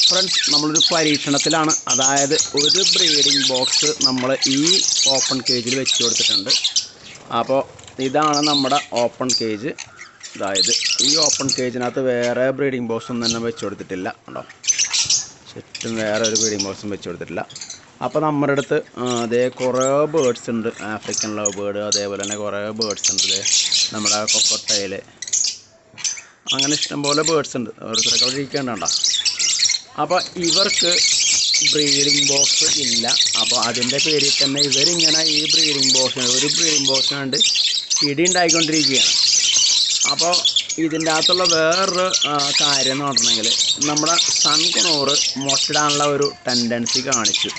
Friends, നമ്മളൊരു പരീക്ഷണത്തിലാണ്. അതായത് ഒരു ബ്രീഡിംഗ് ബോക്സ് നമ്മൾ ഈ ഓപ്പൺ കേജിൽ വെച്ച് കൊടുത്തിട്ടുണ്ട്. അപ്പോൾ ഇതാണ് നമ്മുടെ ഓപ്പൺ കേജ്. അതായത് ഈ ഓപ്പൺ കേജിനകത്ത് വേറെ ബ്രീഡിംഗ് ബോക്സ് ഒന്നും തന്നെ വെച്ച് കൊടുത്തിട്ടില്ല. ഉണ്ടോ, ചുറ്റും വേറെ ഒരു ബ്രീഡിംഗ് ബോക്സും വെച്ച് കൊടുത്തിട്ടില്ല. അപ്പോൾ നമ്മുടെ അടുത്ത് അതേ കുറേ ബേഡ്സ് ഉണ്ട്. ആഫ്രിക്കൻ ലവ് ബേർഡ്, അതേപോലെ തന്നെ കുറേ ബേഡ്സ് ഉണ്ട്. നമ്മുടെ കൊക്കോട്ടയിൽ, അങ്ങനെ ഇഷ്ടംപോലെ ബേഡ്സ് ഉണ്ട്. ഓരോരുത്തരൊക്കെ അവിടെ ഇരിക്കേണ്ടോ. അപ്പോൾ ഇവർക്ക് ബ്രീഡിംഗ് ബോക്സ് ഇല്ല. അപ്പോൾ അതിൻ്റെ പേരിൽ തന്നെ ഇവരിങ്ങനെ ഈ ബ്രീഡിംഗ് ബോക്സിന് ഒരു ബ്രീഡിംഗ് ബോക്സിന് വേണ്ടി പിടി ഉണ്ടായിക്കൊണ്ടിരിക്കുകയാണ്. അപ്പോൾ ഇതിൻ്റെ അകത്തുള്ള വേറൊരു കാര്യം എന്ന് പറഞ്ഞിട്ടുണ്ടെങ്കിൽ, നമ്മുടെ സൺകുണൂർ മുട്ടയിടാനുള്ള ഒരു ടെൻഡൻസി കാണിച്ചു.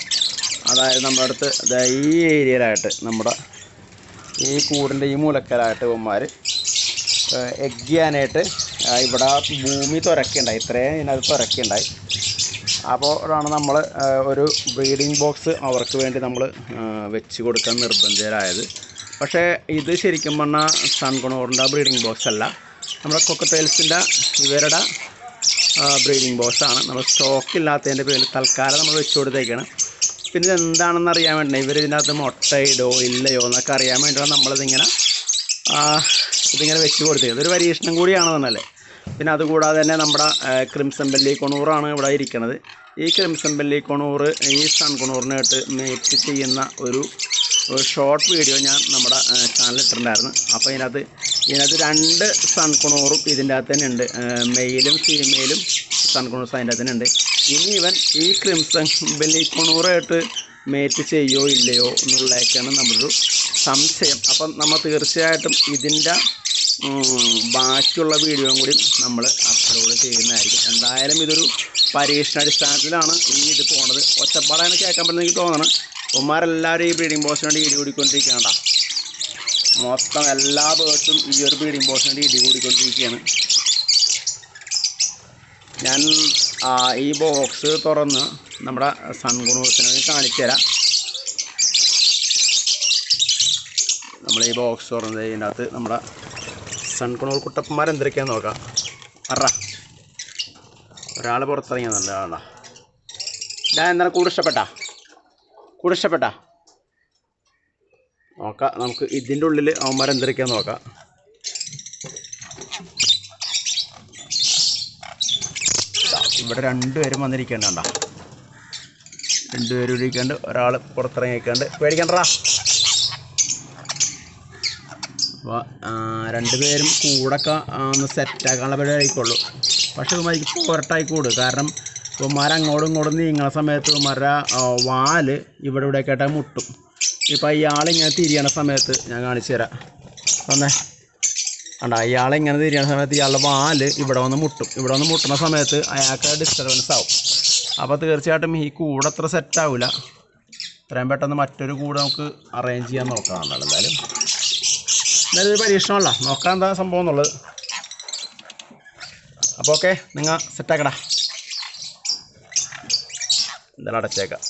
അതായത് നമ്മുടെ അടുത്ത് ഈ ഏരിയയിലായിട്ട്, നമ്മുടെ ഈ കൂടിൻ്റെ ഈ മൂലക്കലായിട്ട് ഇവന്മാർ എഗ് ചെയ്യാനായിട്ട് ഇവിടെ ഭൂമി തുരക്കുണ്ടായി, ഇത്രയും ഇതിനകത്ത് തുരക്കുണ്ടായി. അപ്പോൾ ആണ് നമ്മൾ ഒരു ബ്രീഡിംഗ് ബോക്സ് അവർക്ക് വേണ്ടി നമ്മൾ വെച്ച് കൊടുക്കാൻ നിർബന്ധിതരായത്. പക്ഷേ ഇത് ശരിക്കും പറഞ്ഞാൽ സൺകുണൂറിൻ്റെ ബ്രീഡിംഗ് ബോക്സ് അല്ല, നമ്മുടെ കൊക്കറ്റെയിൽസിൻ്റെ ഇവരുടെ ബ്രീഡിംഗ് ബോക്സാണ്. നമ്മൾ സ്റ്റോക്ക് ഇല്ലാത്തതിൻ്റെ പേരിൽ തൽക്കാലം നമ്മൾ വെച്ച് കൊടുത്തേക്കാണ്. പിന്നെ ഇതെന്താണെന്ന് അറിയാൻ വേണ്ടി, ഇവർ ഇതിനകത്ത് മുട്ടയിടോ ഇല്ലയോ എന്നൊക്കെ അറിയാൻ വേണ്ടിയാണ് നമ്മളിതിങ്ങനെ വെച്ച് കൊടുത്തത്. ഇതൊരു പരീക്ഷണം കൂടിയാണെന്നല്ലേ. പിന്നെ അതുകൂടാതെ തന്നെ നമ്മുടെ ക്രിംസൺ ബെല്ലി കൊണൂറാണ് ഇവിടെ ഇരിക്കുന്നത്. ഈ ക്രിംസൺ ബെല്ലി കൊണൂർ ഈ സൺകുണൂറിനായിട്ട് മേറ്റ് ചെയ്യുന്ന ഒരു ഷോർട്ട് വീഡിയോ ഞാൻ നമ്മുടെ ചാനലിൽ ഇട്ടിട്ടുണ്ടായിരുന്നു. അപ്പോൾ ഇതിനകത്ത് 2 സൺകുണൂറും ഇതിൻ്റെ അകത്ത് തന്നെ ഉണ്ട്. മെയിലും ഫീമെയിലും സൺകുണൂർസ് അതിൻ്റെ അകത്ത് തന്നെ ഉണ്ട്. ഇനി ഇവൻ ഈ ക്രിംസൺ ബെല്ലി കൊണൂറായിട്ട് മേറ്റ് ചെയ്യോ ഇല്ലയോ എന്നുള്ളതൊക്കെയാണ് നമ്മളൊരു സംശയം. അപ്പം നമ്മൾ തീർച്ചയായിട്ടും ഇതിൻ്റെ ബാക്കിയുള്ള വീഡിയോയും കൂടി നമ്മൾ അപ്ലോഡ് ചെയ്യുന്നതായിരിക്കും. എന്തായാലും ഇതൊരു പരീക്ഷണാടിസ്ഥാനത്തിലാണ് ഇത് പോണത്. ഒച്ചപ്പാടാണ് കേൾക്കാൻ പറ്റുന്നത് എനിക്ക് തോന്നണം. ഉമ്മാരെല്ലാവരും ഈ ബ്രീഡിംഗ് ബോക്സിന് വേണ്ടി ഇടി കൂടിക്കൊണ്ടിരിക്കുകയാണ്. മൊത്തം എല്ലാ ബേർഡ്സും ഈ ഒരു ബ്രീഡിംഗ് ബോക്സിന് വേണ്ടി ഇടി കൂടിക്കൊണ്ടിരിക്കുകയാണ്. ഞാൻ ഈ ബോക്സ് തുറന്ന് നമ്മുടെ സൺകുണൂർസിനെ കാണിച്ചു തരാം. നമ്മൾ ഈ ബോക്സ് തുറന്നത് ഇതിനകത്ത് നമ്മുടെ സൺകുണൂർ കുട്ടപ്പന്മാർ എന്തൊക്കെയാണെന്ന് നോക്കാം. ഒരാൾ പുറത്തിറങ്ങിയെന്നുണ്ട്. ഞാൻ എന്താണ് കൂട് ഇഷ്ടപ്പെട്ടാ നോക്കാം. നമുക്ക് ഇതിൻ്റെ ഉള്ളിൽ അവന്മാർ എന്തൊക്കെയാണെന്ന് നോക്കാം. ഇവിടെ 2 പേരും വന്നിരിക്കേണ്ട, 2 പേരും ഇരിക്കാണ്ട്, ഒരാൾ പുറത്തിറങ്ങിക്കാണ്ട്. പേടിക്കണ്ടടാ. അപ്പോൾ 2 പേരും കൂടൊക്കെ ഒന്ന് സെറ്റാക്കാനുള്ള പരിപാടി ആയിക്കോളൂ. പക്ഷേ ഇവന്മാർക്ക് പോരട്ടായി കൂട്. കാരണം ഇവന്മാർ അങ്ങോട്ടും ഇങ്ങോട്ടും നീങ്ങുന്ന സമയത്ത് ഇവന്മാരുടെ വാല് ഇവിടെ ഇവിടെയൊക്കെ ആയിട്ട് മുട്ടും. ഇപ്പോൾ ഇയാളിങ്ങനെ തിരിയണ സമയത്ത് ഞാൻ കാണിച്ചു തരാം. ഇയാളിങ്ങനെ തിരിയണ സമയത്ത് ഇയാളുടെ വാല് ഇവിടെ വന്ന് മുട്ടും. ഇവിടെ വന്ന് മുട്ടുന്ന സമയത്ത് അയാൾക്ക് ഡിസ്റ്റർബൻസ് ആവും. അപ്പോൾ തീർച്ചയായിട്ടും ഈ കൂട് അത്ര സെറ്റാവില്ല. എത്രയും പെട്ടെന്ന് മറ്റൊരു കൂട് നമുക്ക് അറേഞ്ച് ചെയ്യാൻ നോക്കാം. എന്തായാലും ഒരു പരീക്ഷണമല്ല, നോക്കാൻ എന്താ സംഭവം എന്നുള്ളത്. അപ്പോൾ ഓക്കെ, നിങ്ങൾ സെറ്റാക്കടാ. എന്തായാലും അടച്ചേക്കാം.